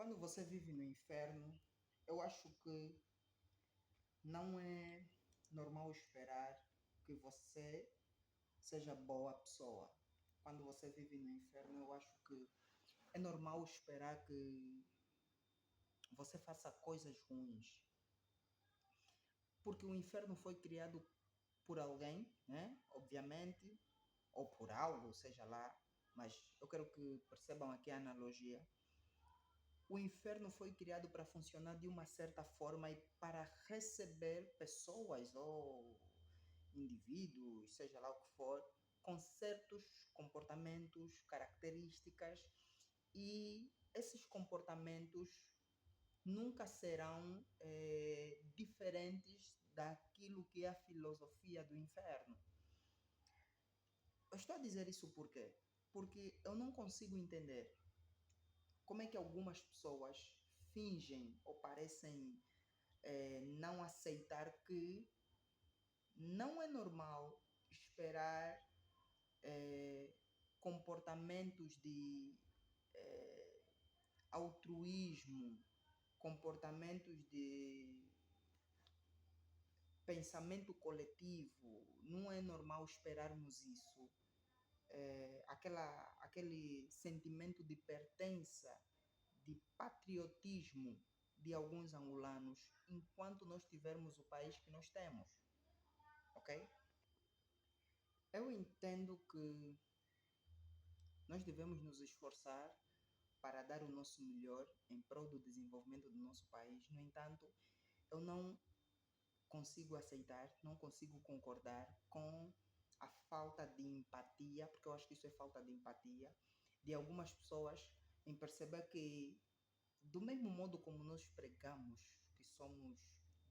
Quando você vive no inferno, eu acho que não é normal esperar que você seja boa pessoa. Quando você vive no inferno, eu acho que é normal esperar que você faça coisas ruins. Porque o inferno foi criado por alguém, né? Obviamente, ou por algo, seja lá. Mas eu quero que percebam aqui a analogia. O inferno foi criado para funcionar de uma certa forma e para receber pessoas ou indivíduos, seja lá o que for, com certos comportamentos, características, e esses comportamentos nunca serão diferentes daquilo que é a filosofia do inferno. Eu estou a dizer isso por quê? Porque eu não consigo entender como é que algumas pessoas fingem ou parecem não aceitar que não é normal esperar comportamentos de altruísmo, comportamentos de pensamento coletivo. Não é normal esperarmos isso. Aquele sentimento de pertença, de patriotismo de alguns angolanos, enquanto nós tivermos o país que nós temos, ok? Eu entendo que nós devemos nos esforçar para dar o nosso melhor em prol do desenvolvimento do nosso país. No entanto, eu não consigo aceitar, não consigo concordar com a falta de empatia, porque eu acho que isso é falta de empatia, de algumas pessoas em perceber que, do mesmo modo como nós pregamos que somos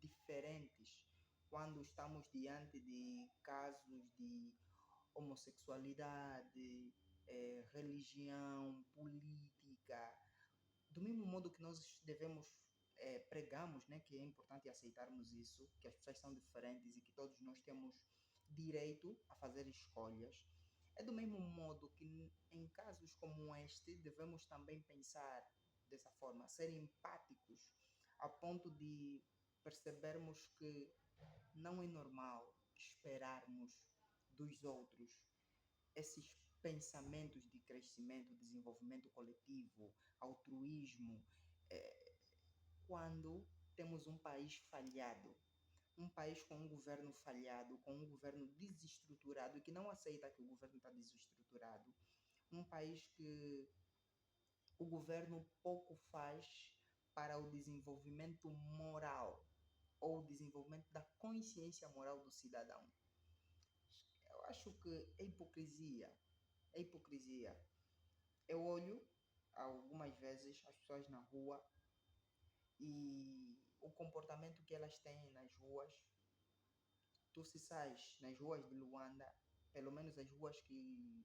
diferentes quando estamos diante de casos de homossexualidade, religião, política, do mesmo modo que nós devemos pregamos, né, que é importante aceitarmos isso, que as pessoas são diferentes e que todos nós temos direito a fazer escolhas. É do mesmo modo que em casos como este devemos também pensar dessa forma, ser empáticos a ponto de percebermos que não é normal esperarmos dos outros esses pensamentos de crescimento, desenvolvimento coletivo, altruísmo, quando temos um país falhado, um país com um governo falhado, com um governo desestruturado e que não aceita que o governo está desestruturado, um país que o governo pouco faz para o desenvolvimento moral ou o desenvolvimento da consciência moral do cidadão. Eu acho que é hipocrisia. É hipocrisia. Eu olho algumas vezes as pessoas na rua e o comportamento que elas têm nas ruas. Tu se sais nas ruas de Luanda, pelo menos as ruas que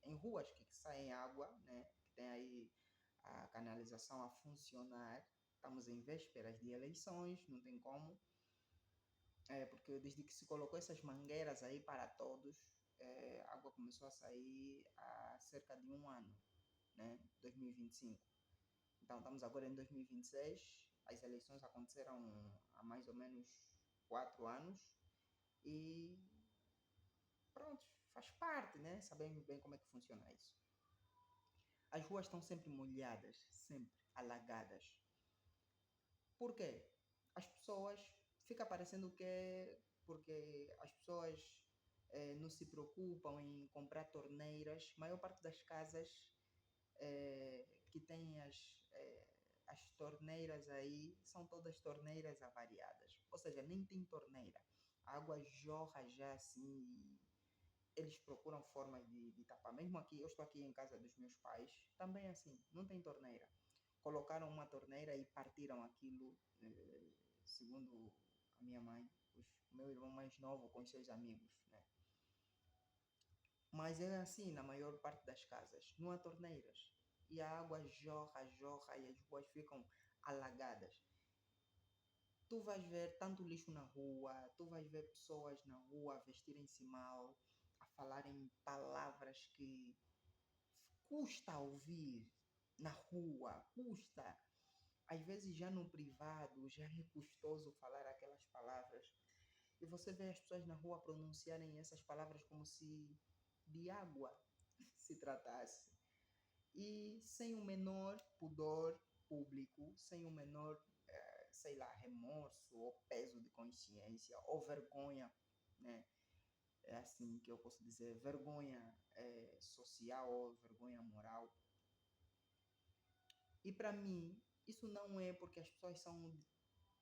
em ruas que saem água, né, que tem aí a canalização a funcionar. Estamos em vésperas de eleições, não tem como. Porque desde que se colocou essas mangueiras aí para todos, a água começou a sair há cerca de um ano, né? 2025. Então estamos agora em 2026, as eleições aconteceram há mais ou menos 4 anos e pronto, faz parte, né? Sabemos bem como é que funciona isso. As ruas estão sempre molhadas, sempre alagadas. Por quê? As pessoas, fica parecendo que é porque as pessoas não se preocupam em comprar torneiras. A maior parte das casas que têm as torneiras aí são todas torneiras avariadas. Ou seja, nem tem torneira. A água jorra já assim. Eles procuram formas de tapar. Mesmo aqui, eu estou aqui em casa dos meus pais, também assim, não tem torneira. Colocaram uma torneira e partiram aquilo, segundo a minha mãe, o meu irmão mais novo com os seus amigos, né? Mas é assim na maior parte das casas, não há torneiras. E a água jorra, jorra e as ruas ficam alagadas. Tu vais ver tanto lixo na rua, tu vais ver pessoas na rua a vestirem-se mal, a falarem palavras que custa ouvir. na rua, custa. Às vezes já no privado, já é custoso falar aquelas palavras. E você vê as pessoas na rua pronunciarem essas palavras como se de água se tratasse. E sem o menor pudor público, sem o menor, sei lá, remorso ou peso de consciência ou vergonha, né? É assim que eu posso dizer, vergonha social ou vergonha moral. E para mim, isso não é porque as pessoas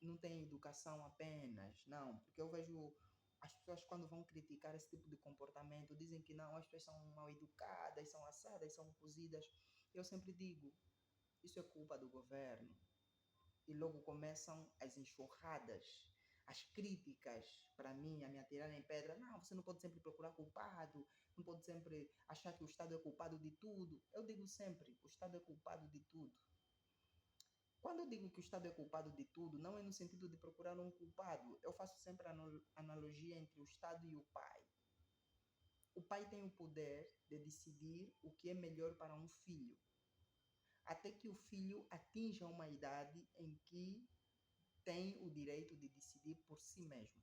não têm educação apenas, não, porque eu vejo as pessoas quando vão criticar esse tipo de comportamento, dizem que não, as pessoas são mal educadas, são assadas, são cozidas. Eu sempre digo, isso é culpa do governo. E logo começam as enxurradas, as críticas para mim, a me atirarem em pedra. Não, você não pode sempre procurar culpado, não pode sempre achar que o Estado é culpado de tudo. Eu digo sempre, o Estado é culpado de tudo. Quando eu digo que o Estado é culpado de tudo, não é no sentido de procurar um culpado. Eu faço sempre a analogia entre o Estado e o pai. O pai tem o poder de decidir o que é melhor para um filho, até que o filho atinja uma idade em que tem o direito de decidir por si mesmo.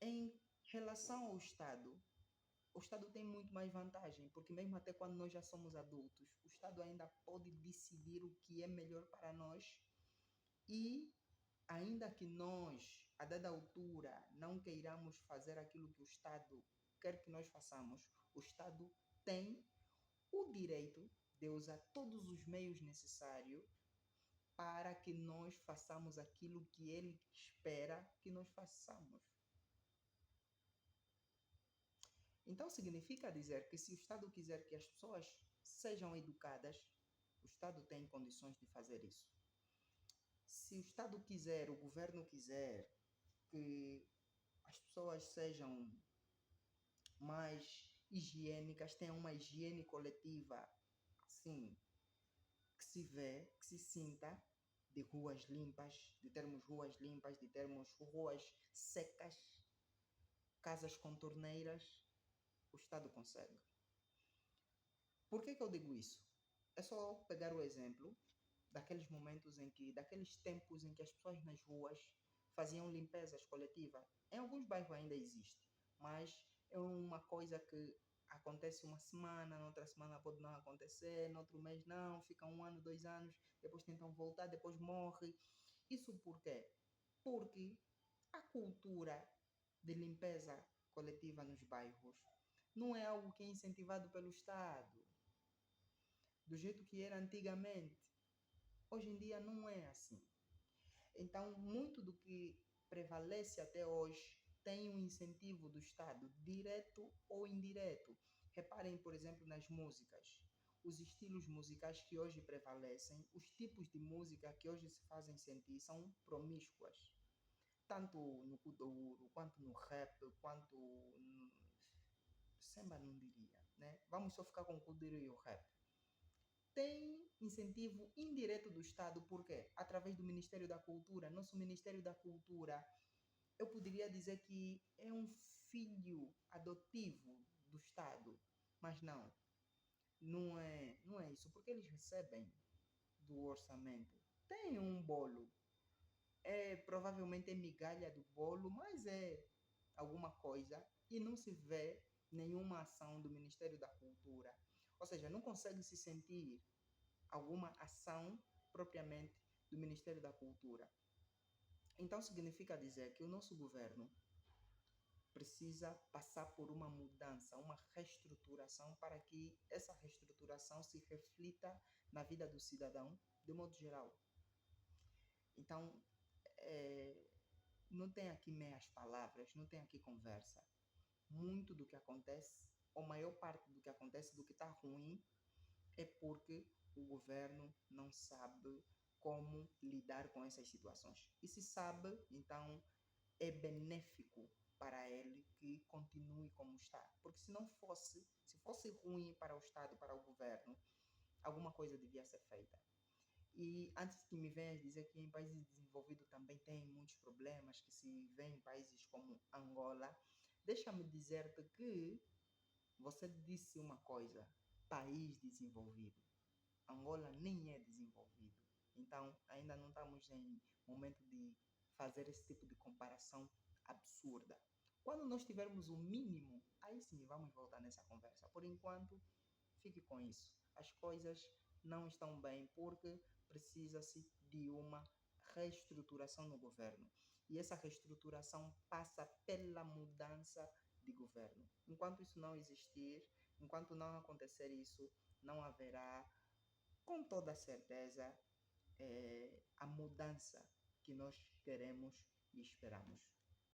Em relação ao Estado, o Estado tem muito mais vantagem, porque mesmo até quando nós já somos adultos, o Estado ainda pode decidir o que é melhor para nós e ainda que nós, a dada altura, não queiramos fazer aquilo que o Estado quer que nós façamos, o Estado tem o direito de usar todos os meios necessários para que nós façamos aquilo que ele espera que nós façamos. Então significa dizer que se o Estado quiser que as pessoas sejam educadas, o Estado tem condições de fazer isso. Se o Estado quiser, o governo quiser que as pessoas sejam mais higiênicas, tenham uma higiene coletiva, assim, que se vê, que se sinta, de ruas limpas, de termos ruas limpas, de termos ruas secas, casas com torneiras, o Estado consegue. Por que eu digo isso? É só pegar o exemplo daqueles momentos em que, daqueles tempos em que as pessoas nas ruas faziam limpezas coletivas. Em alguns bairros ainda existe, mas é uma coisa que acontece uma semana, na outra semana pode não acontecer, no outro mês não, fica 1 ano, 2 anos, depois tentam voltar, depois morre. Isso por quê? Porque a cultura de limpeza coletiva nos bairros não é algo que é incentivado pelo Estado, do jeito que era antigamente. Hoje em dia não é assim. Então, muito do que prevalece até hoje tem um incentivo do Estado, direto ou indireto. Reparem, por exemplo, nas músicas. Os estilos musicais que hoje prevalecem, os tipos de música que hoje se fazem sentir são promíscuas. Tanto no kuduro, quanto no rap, quanto no samba, não diria, né? Vamos só ficar com o kuduro e o rap. Tem incentivo indireto do Estado, por quê? Através do Ministério da Cultura. Nosso Ministério da Cultura, eu poderia dizer que é um filho adotivo do Estado, mas não é isso, porque eles recebem do orçamento. Tem um bolo, provavelmente é migalha do bolo, mas é alguma coisa e não se vê nenhuma ação do Ministério da Cultura. Ou seja, não consegue se sentir alguma ação propriamente do Ministério da Cultura. Então significa dizer que o nosso governo precisa passar por uma mudança, uma reestruturação para que essa reestruturação se reflita na vida do cidadão de modo geral. Então, não tem aqui meias palavras, não tem aqui conversa. Muito do que acontece, ou maior parte do que acontece, do que está ruim, é porque o governo não sabe como lidar com essas situações. E se sabe, então é benéfico para ele que continue como está. Porque se fosse ruim para o Estado, para o governo, alguma coisa devia ser feita. E antes que me venhas dizer que em países desenvolvidos também tem muitos problemas, que se vê em países como Angola, deixa-me dizer-te que você disse uma coisa. país desenvolvido. Angola nem é desenvolvido. Então, ainda não estamos em momento de fazer esse tipo de comparação absurda. Quando nós tivermos o mínimo, aí sim vamos voltar nessa conversa. Por enquanto, fique com isso. As coisas não estão bem porque precisa-se de uma reestruturação no governo. E essa reestruturação passa pela mudança de governo. Enquanto isso não existir, enquanto não acontecer isso, não haverá, com toda certeza, a mudança que nós queremos e esperamos.